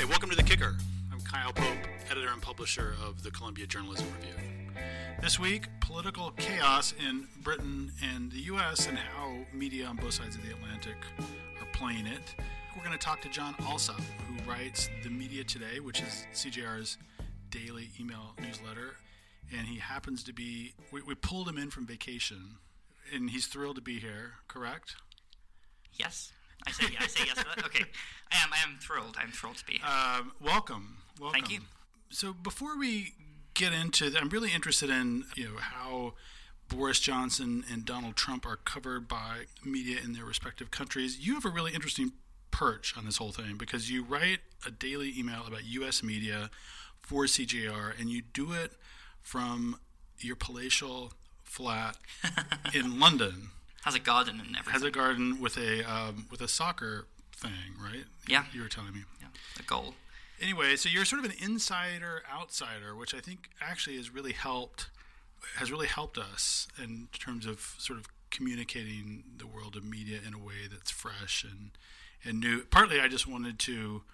Hi, welcome to The Kicker. I'm Kyle Pope, editor and publisher of the Columbia Journalism Review. This week, political chaos in Britain and the U.S. and how media on both sides of the Atlantic are playing it. We're going to talk to Jon Allsop, who writes The Media Today, which is CJR's daily email newsletter. And he happens to be, we pulled him in from vacation, and he's thrilled to be here, correct? Yes. I say yes to that. Okay. I am thrilled. I'm thrilled to be here. Welcome. Thank you. So before we get into I'm really interested in how Boris Johnson and Donald Trump are covered by media in their respective countries. You have a really interesting perch on this whole thing because you write a daily email about U.S. media for CJR, and you do it from your palatial flat in London. Has a garden and everything. Has a garden with a soccer thing, right? Yeah. You were telling me. Yeah. A goal. Anyway, so you're sort of an insider outsider, which I think actually has really helped us in terms of sort of communicating the world of media in a way that's fresh and new. Partly, I just wanted to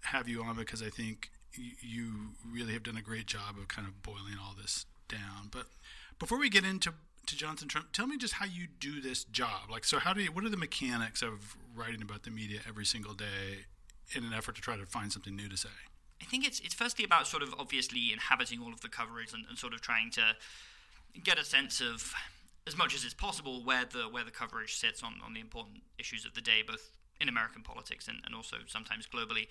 have you on because I think you really have done a great job of kind of boiling all this down. But before we get into Johnson Trump, tell me just how you do this job. What are the mechanics of writing about the media every single day in an effort to try to find something new to say? I think it's firstly about sort of obviously inhabiting all of the coverage and sort of trying to get a sense of, as much as is possible, where the coverage sits on the important issues of the day, both in American politics and also sometimes globally.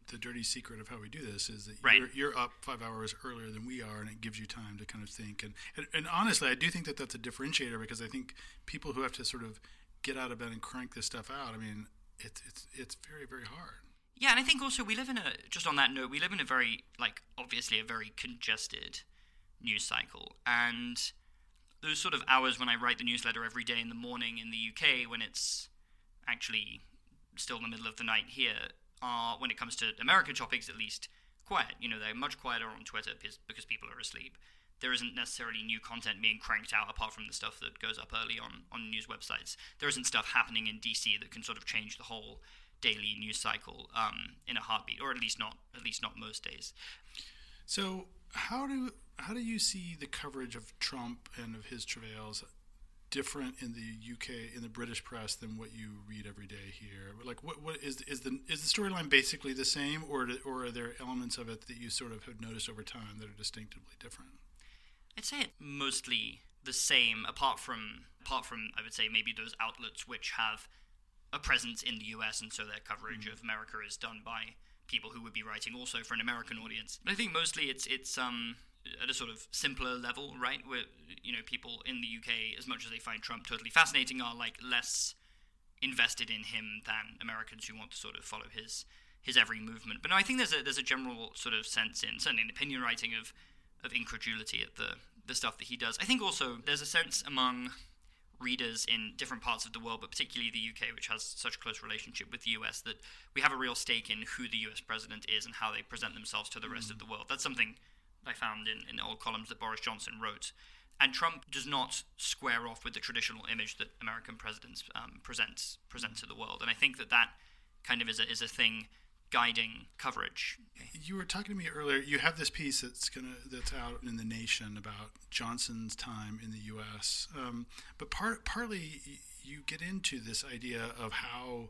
The dirty secret of how we do this is that right. you're up 5 hours earlier than we are, and it gives you time to kind of think. And honestly, I do think that that's a differentiator because I think people who have to sort of get out of bed and crank this stuff out, I mean, it's very, very hard. Yeah, and I think also we live in a very, obviously a very congested news cycle. And those sort of hours when I write the newsletter every day in the morning in the UK, when it's actually still in the middle of the night here, are, when it comes to American topics at least, quiet. They're much quieter on Twitter because people are asleep. There isn't necessarily new content being cranked out apart from the stuff that goes up early on news websites. There isn't stuff happening in DC that can sort of change the whole daily news cycle in a heartbeat, or at least not most days. So how do you see the coverage of Trump and of his travails different in the UK, in the British press, than what you read every day here? What is the storyline basically the same, or are there elements of it that you sort of have noticed over time that are distinctively different? I'd say it's mostly the same, apart from I would say maybe those outlets which have a presence in the US, and so their coverage of America is done by people who would be writing also for an American audience. But I think mostly it's at a sort of simpler level, right? Where people in the UK, as much as they find Trump totally fascinating, are less invested in him than Americans who want to sort of follow his every movement. But no, I think there's a general sort of sense certainly in opinion writing of incredulity at the stuff that he does. I think also there's a sense among readers in different parts of the world, but particularly the UK, which has such a close relationship with the US, that we have a real stake in who the US president is and how they present themselves to the rest of the world. That's something I found in old columns that Boris Johnson wrote. And Trump does not square off with the traditional image that American presidents present to the world. And I think that kind of is a thing guiding coverage. You were talking to me earlier. You have this piece that's out in The Nation about Johnson's time in the U.S. But partly you get into this idea of how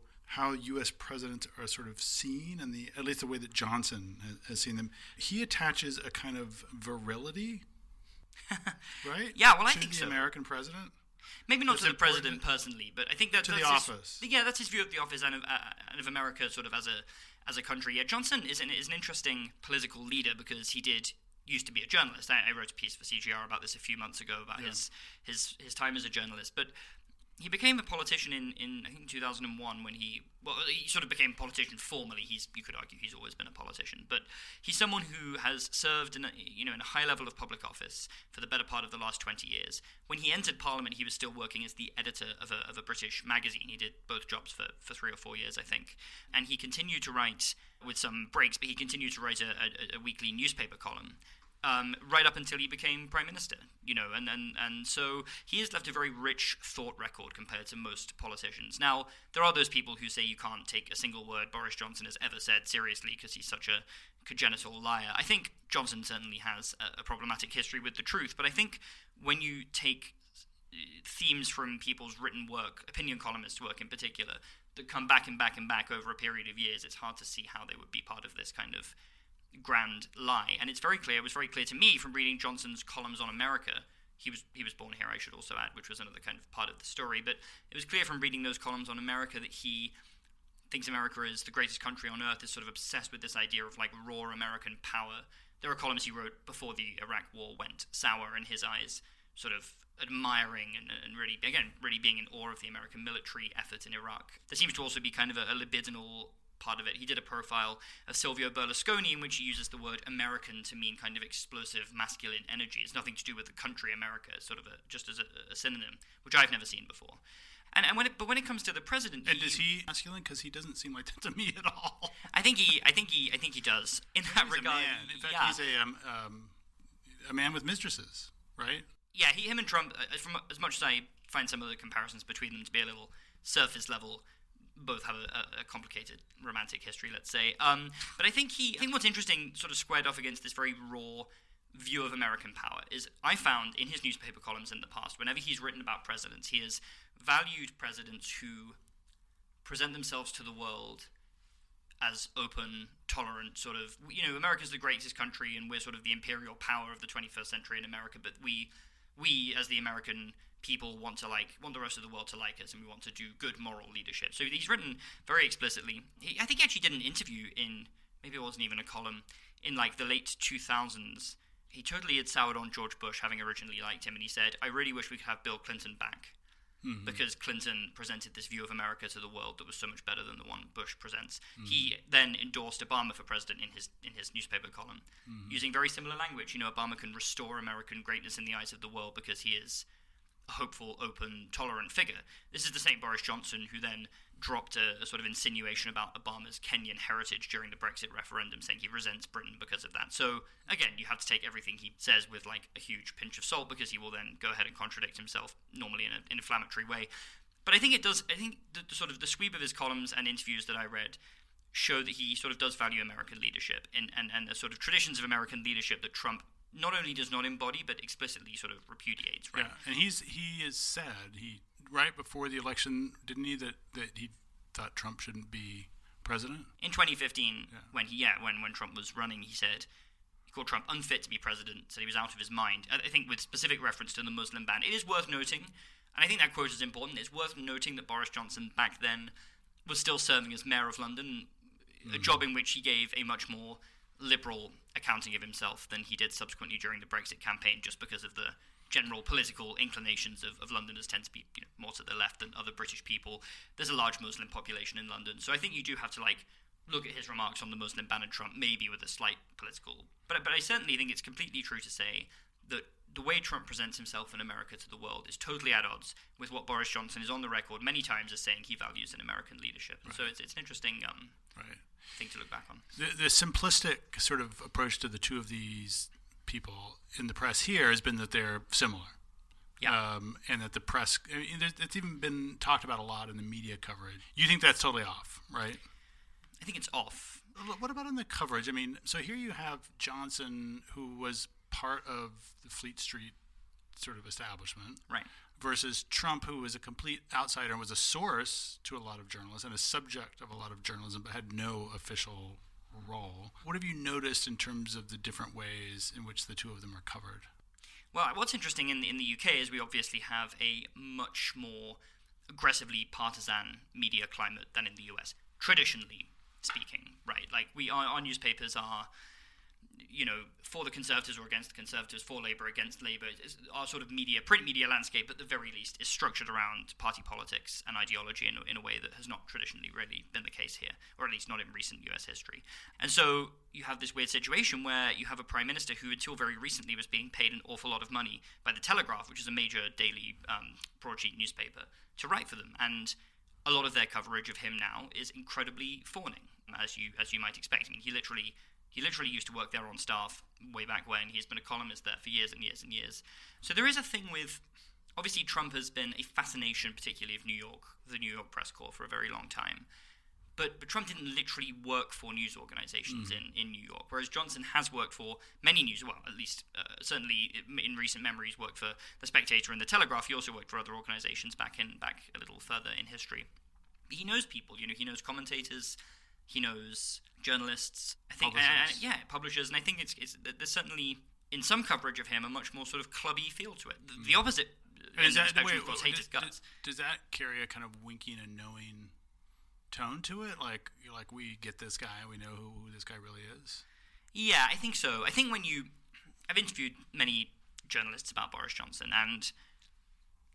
U.S. presidents are sort of seen, and at least the way that Johnson has seen them. He attaches a kind of virility, right? Yeah, well, I to think the so. American president. Maybe not to the president personally, but I think that's the office. That's his view of the office and of America, sort of as a country. Yeah, Johnson is an interesting political leader because he used to be a journalist. I wrote a piece for CGR about this a few months ago about his time as a journalist, but he became a politician in I think 2001 when he sort of became a politician formally. You could argue he's always been a politician, but he's someone who has served in a high level of public office for the better part of the last 20 years. When he entered Parliament, he was still working as the editor of a British magazine. He did both jobs for 3 or 4 years, I think, and he continued to write with some breaks, but he continued to write a weekly newspaper column. right up until he became prime minister, and so he has left a very rich thought record compared to most politicians. Now, there are those people who say you can't take a single word Boris Johnson has ever said seriously because he's such a congenital liar. I think Johnson certainly has a problematic history with the truth, but I think when you take themes from people's written work, opinion columnists' work in particular, that come back and back and back over a period of years, it's hard to see how they would be part of this kind of grand lie. And it's very clear, it was very clear to me from reading Johnson's columns on America. He was born here, I should also add, which was another kind of part of the story, but it was clear from reading those columns on America that he thinks America is the greatest country on earth, is sort of obsessed with this idea of like raw American power. There are columns he wrote before the Iraq war went sour in his eyes, sort of admiring and really, again, really being in awe of the American military effort in Iraq. There seems to also be kind of a libidinal part of it. He did a profile of Silvio Berlusconi in which he uses the word American to mean kind of explosive masculine energy. It's nothing to do with the country America, sort of just as a synonym, which I've never seen before. But when it comes to the president, and is he masculine? Because he doesn't seem like that to me at all. I think he does in that regard. A man. In fact, he's a man with mistresses, right? Yeah, him and Trump. From as much as I find some of the comparisons between them to be a little surface level, both have a complicated romantic history, let's say. But I think what's interesting, sort of squared off against this very raw view of American power, is I found in his newspaper columns in the past, whenever he's written about presidents, he has valued presidents who present themselves to the world as open, tolerant, sort of, America's the greatest country and we're sort of the imperial power of the 21st century in America, but we as the American people want the rest of the world to like us, and we want to do good moral leadership. So he's written very explicitly. I think he actually did an interview maybe it wasn't even a column, in like the late 2000s. He totally had soured on George Bush, having originally liked him, and he said, I really wish we could have Bill Clinton back. Mm-hmm. Because Clinton presented this view of America to the world that was so much better than the one Bush presents. Mm-hmm. He then endorsed Obama for president in his newspaper column, using very similar language. Obama can restore American greatness in the eyes of the world because he is a hopeful, open, tolerant figure. This is the same Boris Johnson who then dropped a sort of insinuation about Obama's Kenyan heritage during the Brexit referendum, saying he resents Britain because of that. So, again, you have to take everything he says with, like, a huge pinch of salt, because he will then go ahead and contradict himself, normally in an inflammatory way. But I think the sort of the sweep of his columns and interviews that I read show that he sort of does value American leadership and the sort of traditions of American leadership that Trump not only does not embody, but explicitly sort of repudiates, right? Yeah, and he has said, right before the election, didn't he, that he thought Trump shouldn't be president? In 2015, when Trump was running, he called Trump unfit to be president, said he was out of his mind. I think with specific reference to the Muslim ban. It is worth noting, and I think that quote is important, it's worth noting that Boris Johnson back then was still serving as mayor of London, a job in which he gave a much more liberal accounting of himself than he did subsequently during the Brexit campaign, just because of the general political inclinations of Londoners tend to be more to the left than other British people. There's a large Muslim population in London, so I think you do have to look at his remarks on the Muslim ban and Trump maybe with a slight political. But I certainly think it's completely true to say that the way Trump presents himself in America to the world is totally at odds with what Boris Johnson is on the record many times as saying he values in American leadership. And so it's an interesting thing to look back on. The simplistic sort of approach to the two of these people in the press here has been that they're similar. Yeah. And that the press, it's even been talked about a lot in the media coverage. You think that's totally off, right? I think it's off. What about in the coverage? I mean, so here you have Johnson, who was part of the Fleet Street sort of establishment. Right. Versus Trump, who was a complete outsider and was a source to a lot of journalists and a subject of a lot of journalism, but had no official role. What have you noticed in terms of the different ways in which the two of them are covered? Well, what's interesting in the UK is we obviously have a much more aggressively partisan media climate than in the US, traditionally speaking, right? Like our newspapers are, for the Conservatives or against the Conservatives, for Labour, against Labour. Our sort of print media landscape, at the very least, is structured around party politics and ideology in a way that has not traditionally really been the case here, or at least not in recent US history. And so you have this weird situation where you have a prime minister who, until very recently, was being paid an awful lot of money by the Telegraph, which is a major daily broadsheet newspaper, to write for them. And a lot of their coverage of him now is incredibly fawning, as you might expect. I mean, he literally He literally used to work there on staff way back when. He's been a columnist there for years and years and years. So there is a thing with, obviously Trump has been a fascination, particularly of New York, the New York press corps, for a very long time. But Trump didn't literally work for news organizations in New York, whereas Johnson has worked for many news, well, at least certainly in recent memory, he's worked for The Spectator and The Telegraph. He also worked for other organizations back a little further in history. He knows people, he knows commentators, he knows journalists, I think, publishers, and I think it's there's certainly, in some coverage of him, a much more sort of clubby feel to it. The opposite, is that, of course, hate his guts. Does that carry a kind of winking and knowing tone to it? Like we get this guy, we know who this guy really is? Yeah, I think so. I think I've interviewed many journalists about Boris Johnson, and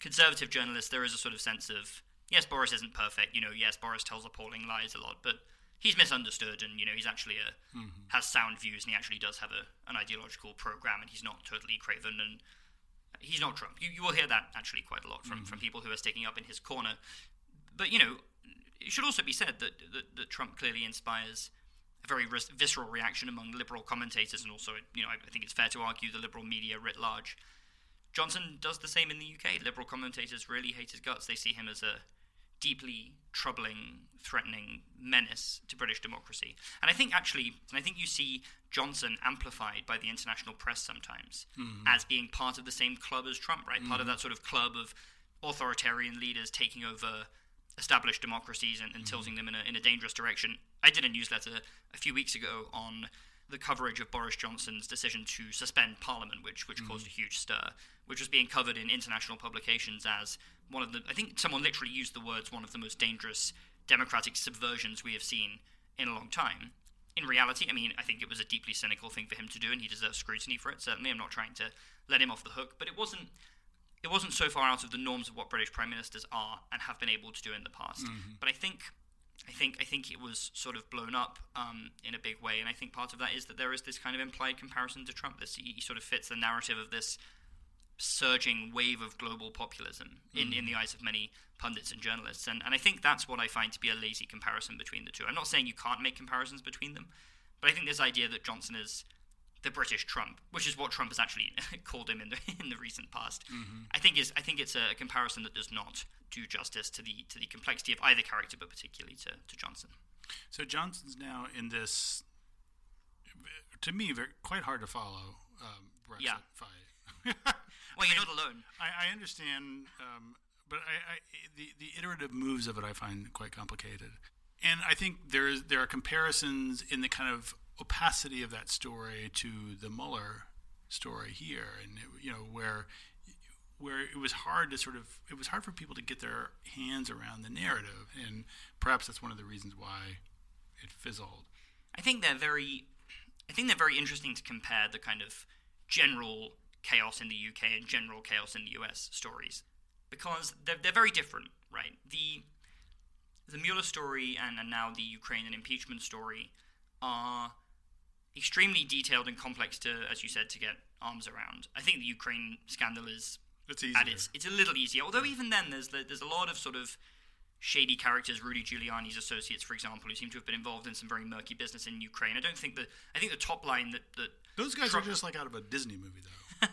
conservative journalists, there is a sort of sense of, yes, Boris isn't perfect, yes, Boris tells appalling lies a lot, but he's misunderstood, and he's actually has sound views, and he actually does have an ideological program, and he's not totally craven, and he's not Trump. You will hear that actually quite a lot from people who are sticking up in his corner. But it should also be said that Trump clearly inspires a very visceral reaction among liberal commentators, and also I think it's fair to argue the liberal media writ large. Johnson does the same in the UK. Liberal commentators really hate his guts. They see him as a deeply troubling, threatening menace to British democracy. And I think you see Johnson amplified by the international press sometimes as being part of the same club as Trump, right? Part of that sort of club of authoritarian leaders taking over established democracies and tilting them in a dangerous direction. I did a newsletter a few weeks ago on the coverage of Boris Johnson's decision to suspend Parliament, which caused a huge stir, which was being covered in international publications as one of the, I think someone literally used the words, one of the most dangerous democratic subversions we have seen in a long time. In reality, I think it was a deeply cynical thing for him to do, and he deserves scrutiny for it, certainly. I'm not trying to let him off the hook, but it wasn't so far out of the norms of what British prime ministers are and have been able to do in the past. But I think it was sort of blown up in a big way, and I think part of that is that there is this kind of implied comparison to Trump. He sort of fits the narrative of this surging wave of global populism in the eyes of many pundits and journalists, and I think that's what I find to be a lazy comparison between the two. I'm not saying you can't make comparisons between them, but I think this idea that Johnson is the British Trump, which is what Trump has actually called him in the recent past, I think it's a comparison that does not do justice to the complexity of either character, but particularly to Johnson. So Johnson's now in this, to me, quite hard to follow Brexit fight. Well, you're not alone. I understand, but the iterative moves of it I find quite complicated, and I think there are comparisons in the kind of opacity of that story to the Mueller story here, and where it was hard for people to get their hands around the narrative, and perhaps that's one of the reasons why it fizzled. I think they're very interesting to compare the kind of general chaos in the UK and general chaos in the US stories, because they're very different, right? The Mueller story and now the Ukraine and impeachment story are extremely detailed and complex to, as you said, to get arms around. I think the Ukraine scandal is it's a little easier, although even then there's a lot of sort of shady characters, Rudy Giuliani's associates, for example, who seem to have been involved in some very murky business in Ukraine. I think the top line that those guys are just like out of a Disney movie, though.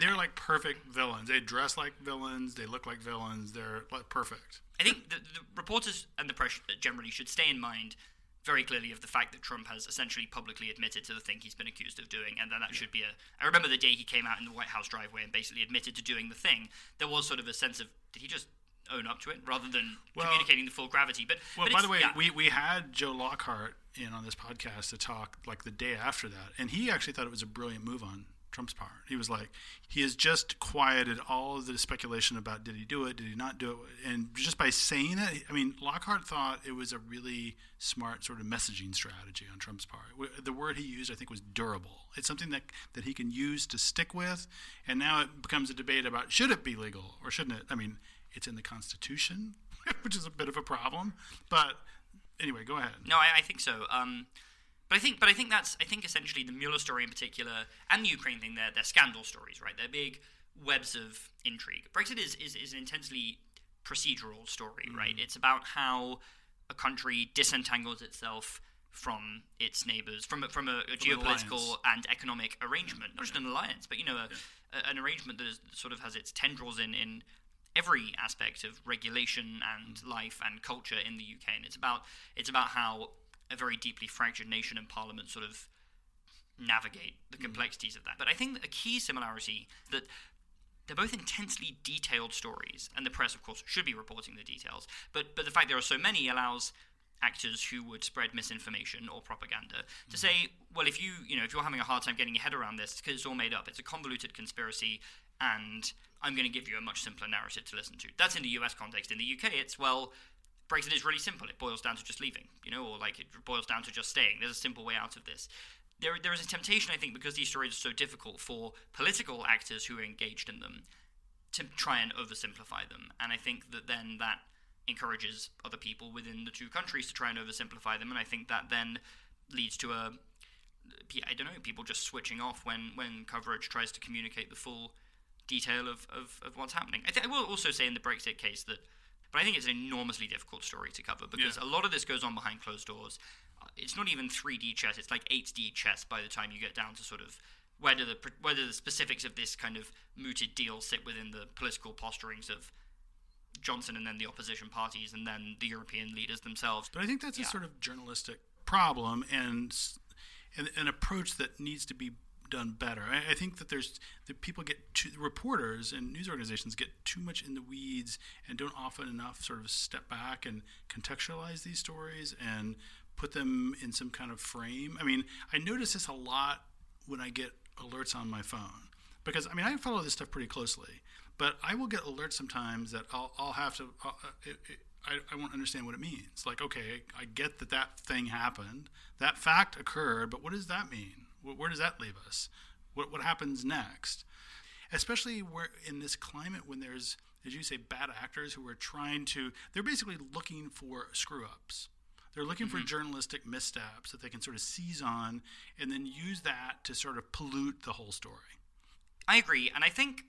They're like perfect villains. They dress like villains. They look like villains. They're like perfect. I think the reporters and the press generally should stay in mind very clearly of the fact that Trump has essentially publicly admitted to the thing he's been accused of doing, and that should be I remember the day he came out in the White House driveway and basically admitted to doing the thing. There was sort of a sense of, did he just own up to it rather than communicating the full gravity? But by the way, we had Joe Lockhart in on this podcast to talk like the day after that, and he actually thought it was a brilliant move on Trump's part. He was like, he has just quieted all of the speculation about did he do it, did he not do it, and just by saying it, Lockhart thought it was a really smart sort of messaging strategy on Trump's part. The word he used, I think, was durable. It's something that he can use to stick with, and now it becomes a debate about should it be legal or shouldn't it. It's in the Constitution, which is a bit of a problem, but anyway, go ahead. No, I think so. But I think essentially the Mueller story in particular and the Ukraine thing, they're scandal stories, right? They're big webs of intrigue. Brexit is an intensely procedural story, right? It's about how a country disentangles itself from its neighbors, from a geopolitical and economic arrangement, not just an alliance, but an arrangement that sort of has its tendrils in every aspect of regulation and life and culture in the UK. And it's about how a very deeply fractured nation and parliament sort of navigate the complexities of that. But I think that a key similarity that they're both intensely detailed stories, and the press, of course, should be reporting the details. But the fact there are so many allows actors who would spread misinformation or propaganda to say, well, if you're having a hard time getting your head around this because it's all made up, it's a convoluted conspiracy, and I'm going to give you a much simpler narrative to listen to. That's in the US context. In the UK, it's, well, Brexit is really simple. It boils down to just leaving, or like it boils down to just staying. There's a simple way out of this. There is a temptation, I think, because these stories are so difficult for political actors who are engaged in them to try and oversimplify them. And I think that then that encourages other people within the two countries to try and oversimplify them. And I think that then leads to people just switching off when coverage tries to communicate the full detail of what's happening. I will also say in the Brexit case but I think it's an enormously difficult story to cover because a lot of this goes on behind closed doors. It's not even 3D chess, it's like 8D chess by the time you get down to sort of whether the specifics of this kind of mooted deal sit within the political posturings of Johnson and then the opposition parties and then the European leaders themselves. But I think that's a sort of journalistic problem and an approach that needs to be done better. I think that reporters and news organizations get too much in the weeds and don't often enough sort of step back and contextualize these stories and put them in some kind of frame. I mean, I notice this a lot when I get alerts on my phone because, I mean, I follow this stuff pretty closely, but I will get alerts sometimes that I'll have to, I won't understand what it means. Like, okay, I get that thing happened, that fact occurred, but what does that mean? Where does that leave us? What happens next? Especially where in this climate when there's, as you say, bad actors who are they're basically looking for screw-ups. They're looking for journalistic missteps that they can sort of seize on and then use that to sort of pollute the whole story. I agree, and I think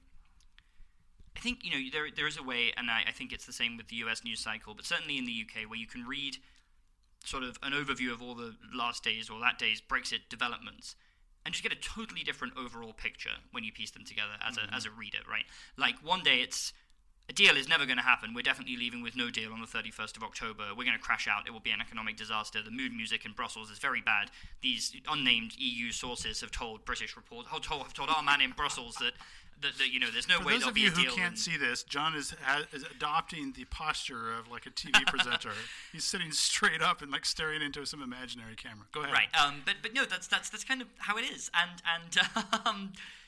there is a way, and I think it's the same with the US news cycle, but certainly in the UK, where you can read sort of an overview of all the last days or that day's Brexit developments and just get a totally different overall picture when you piece them together as a reader, right? Like one day it's a deal is never going to happen. We're definitely leaving with no deal on the 31st of October. We're going to crash out. It will be an economic disaster. The mood music in Brussels is very bad. These unnamed EU sources have told told our man in Brussels that there's no way there'll be a deal. For those of you who can't see this, John is adopting the posture of like a TV presenter. He's sitting straight up and like staring into some imaginary camera. Go ahead. Right. But no, that's kind of how it is.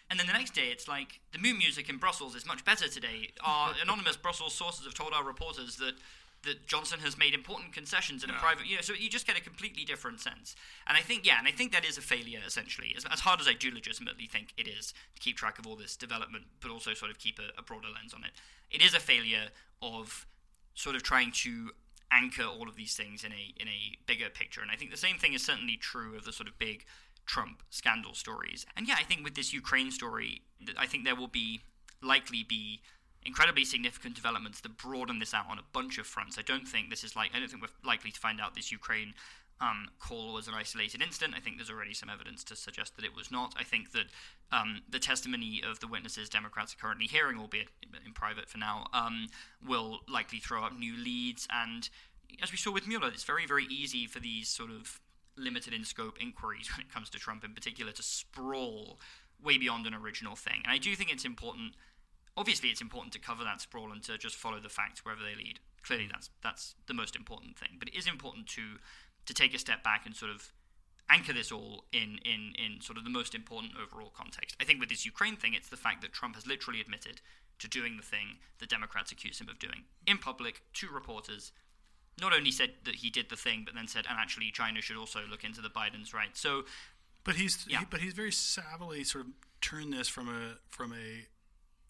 And then the next day, it's like, the mood music in Brussels is much better today. Our anonymous Brussels sources have told our reporters that Johnson has made important concessions in a private... so you just get a completely different sense. And I think that is a failure, essentially. As hard as I do legitimately think it is to keep track of all this development, but also sort of keep a broader lens on it. It is a failure of sort of trying to anchor all of these things in a bigger picture. And I think the same thing is certainly true of the sort of big Trump scandal stories. And I think with this Ukraine story, I think there will likely be incredibly significant developments that broaden this out on a bunch of fronts. I don't think we're likely to find out this Ukraine call was an isolated incident. I think there's already some evidence to suggest that it was not. I think that the testimony of the witnesses Democrats are currently hearing, albeit in private for now, will likely throw up new leads. And as we saw with Mueller, it's very, very easy for these sort of limited in scope inquiries when it comes to Trump in particular to sprawl way beyond an original thing. And I do think it's important. Obviously, it's important to cover that sprawl and to just follow the facts wherever they lead. Clearly, that's the most important thing. But it is important to take a step back and sort of anchor this all in sort of the most important overall context. I think with this Ukraine thing, it's the fact that Trump has literally admitted to doing the thing that Democrats accuse him of doing in public to reporters. Not only said that he did the thing, but then said, and actually China should also look into the Bidens, right? So, but he's very savvily sort of turned this from a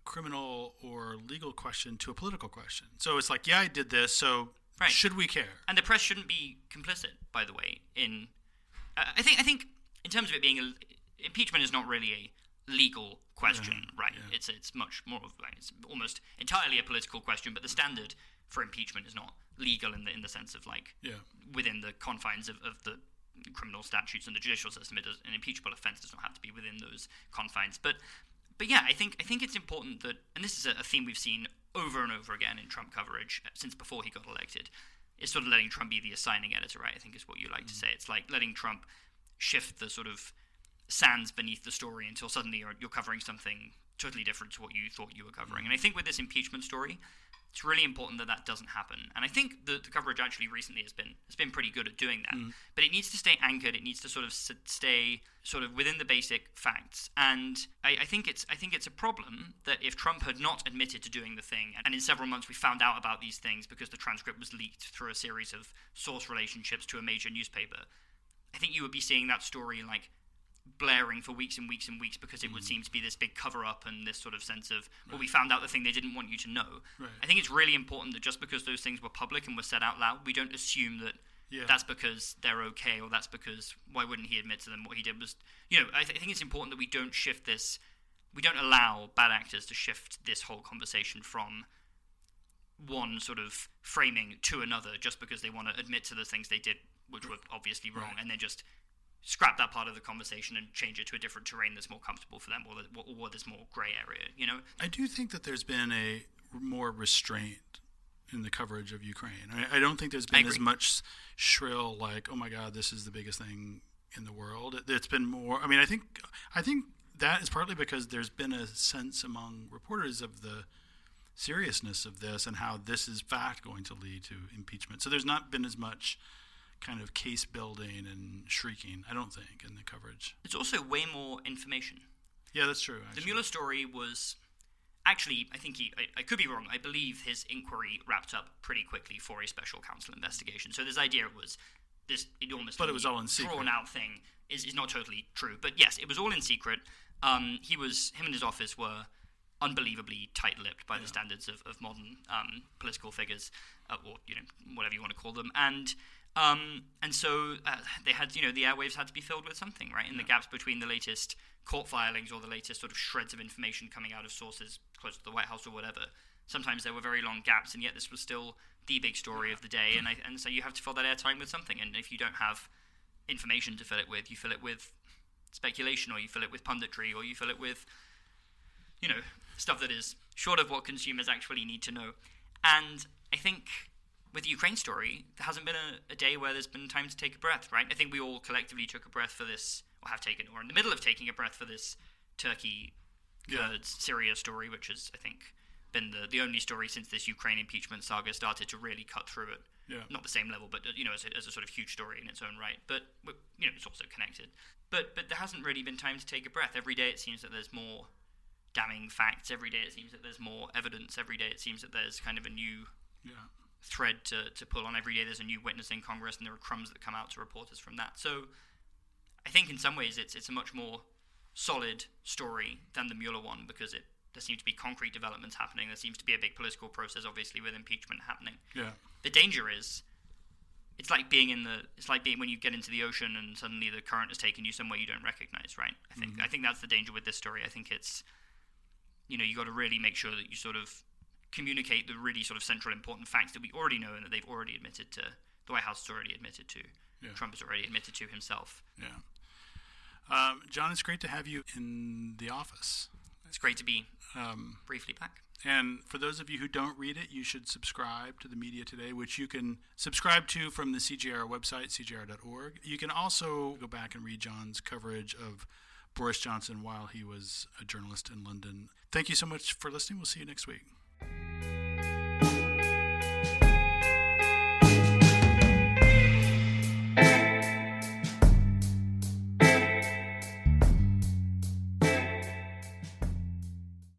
criminal or legal question to a political question. So it's like, I did this, so should we care? And the press shouldn't be complicit, by the way. I think in terms of it being impeachment is not really a legal question, right? Yeah. It's much more of it's almost entirely a political question, but the standard for impeachment is not legal in the sense of within the confines of the criminal statutes and the judicial system. An impeachable offence does not have to be within those confines. But yeah, I think it's important that, and this is a theme we've seen over and over again in Trump coverage since before he got elected, is sort of letting Trump be the assigning editor, right? I think is what you like to say. It's like letting Trump shift the sort of sands beneath the story until suddenly you're covering something totally different to what you thought you were covering. And I think with this impeachment story, it's really important that doesn't happen. And I think the coverage actually recently has been pretty good at doing that. But it needs to stay anchored. It needs to sort of stay sort of within the basic facts. And I think it's a problem that if Trump had not admitted to doing the thing, and in several months we found out about these things because the transcript was leaked through a series of source relationships to a major newspaper, I think you would be seeing that story like blaring for weeks and weeks and weeks because it would seem to be this big cover-up and this sort of sense of, well, we found out the thing they didn't want you to know. Right. I think it's really important that just because those things were public and were said out loud, we don't assume that that's because they're okay, or that's because, why wouldn't he admit to them? What he did was, I think it's important that we don't shift this, we don't allow bad actors to shift this whole conversation from one sort of framing to another just because they want to admit to the things they did, which were obviously wrong, and then just scrap that part of the conversation and change it to a different terrain that's more comfortable for them, or this more grey area, I do think that there's been a more restraint in the coverage of Ukraine. I don't think there's been as much shrill, like, oh my God, this is the biggest thing in the world. It's been more, I think that is partly because there's been a sense among reporters of the seriousness of this and how this is fact going to lead to impeachment. So there's not been as much kind of case building and shrieking, I don't think, in the coverage. It's also way more information. Yeah, that's true. Actually. The Mueller story was actually, I think I could be wrong, I believe his inquiry wrapped up pretty quickly for a special counsel investigation. So this idea was this enormously drawn out thing is not totally true. But yes, it was all in secret. Him and his office were unbelievably tight-lipped by the standards of modern political figures, or whatever you want to call them, and so they had, the airwaves had to be filled with something, right? In the gaps between the latest court filings or the latest sort of shreds of information coming out of sources close to the White House or whatever, sometimes there were very long gaps, and yet this was still the big story of the day, and so you have to fill that airtime with something, and if you don't have information to fill it with, you fill it with speculation, or you fill it with punditry, or you fill it with, stuff that is short of what consumers actually need to know. And I think with the Ukraine story, there hasn't been a day where there's been time to take a breath, right? I think we all collectively took a breath for this, or have taken, or in the middle of taking a breath for this Turkey, Kurds, Syria story, which has, I think, been the only story since this Ukraine impeachment saga started to really cut through it. Yeah. Not the same level, but, as a sort of huge story in its own right. But, it's also connected. But there hasn't really been time to take a breath. Every day it seems that there's more damning facts. Every day it seems that there's more evidence. Every day it seems that there's kind of a new thread to pull on. Every day there's a new witness in Congress, and there are crumbs that come out to reporters from that. So I think in some ways it's a much more solid story than the Mueller one, because there seem to be concrete developments happening. There seems to be a big political process, obviously, with impeachment happening. Yeah. The danger is, it's like being when you get into the ocean and suddenly the current has taken you somewhere you don't recognize, right? I think that's the danger with this story. I think it's, you got to really make sure that you sort of communicate the really sort of central important facts that we already know and that they've already admitted to, the White House has already admitted to, Trump has already admitted to himself. Yeah. Jon, it's great to have you in the office. It's great to be briefly back. And for those of you who don't read it, you should subscribe to the Media Today, which you can subscribe to from the CJR website, cjr.org. You can also go back and read Jon's coverage of Boris Johnson while he was a journalist in London. Thank you so much for listening. We'll see you next week.